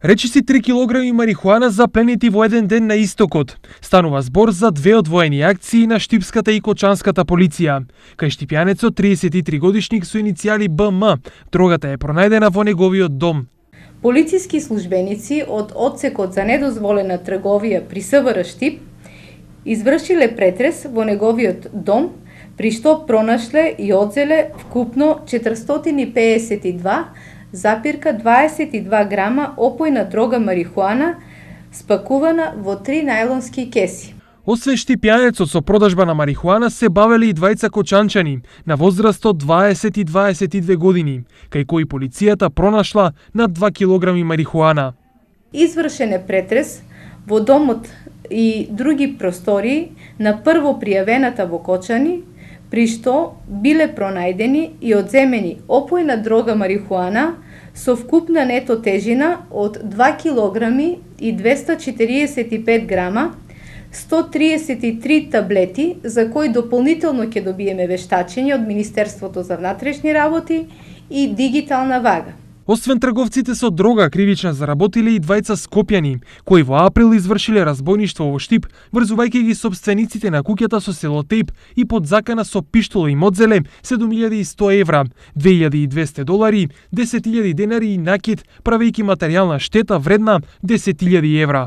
Речиси 3 килограми марихуана запленети во еден ден на истокот. Станува збор за две одвоени акции на Штипската и Кочанската полиција. Кај штипјанецот 33 годишник со иницијали БМ, дрогата е пронајдена во неговиот дом. Полициски службеници од одсекот за недозволена трговија при СВР Штип извршиле претрес во неговиот дом, при што пронашле и одзеле вкупно 452,22 грама опојна дрога марихуана спакувана во 3 најлонски кеси. Освен штипјанецот со продажба на марихуана се бавеле и двајца кочанчани на возраст од 20 и 22 години, кај кои полицијата пронашла над 2 килограми марихуана. Извршен е претрес во домот и други простории на прво пријавената во Кочани, при што биле пронајдени и одземени опојна дрога марихуана со вкупна нето тежина од 2 килограми и 245 грама, 133 таблети, за кои дополнително ќе добиеме вештачење од Министерството за внатрешни работи и дигитална вага. Освен трговците со дрога, кривично заработиле и двајца скопјани, кои во април извршиле разбойништво во Штип, врзувајќи ги сопствениците на куќата со селотейп и под закана со пиштоло им одзеле 7100 евра, 2200 долари, 10.000 денари и накид, правејќи материјална штета вредна 10.000 евра.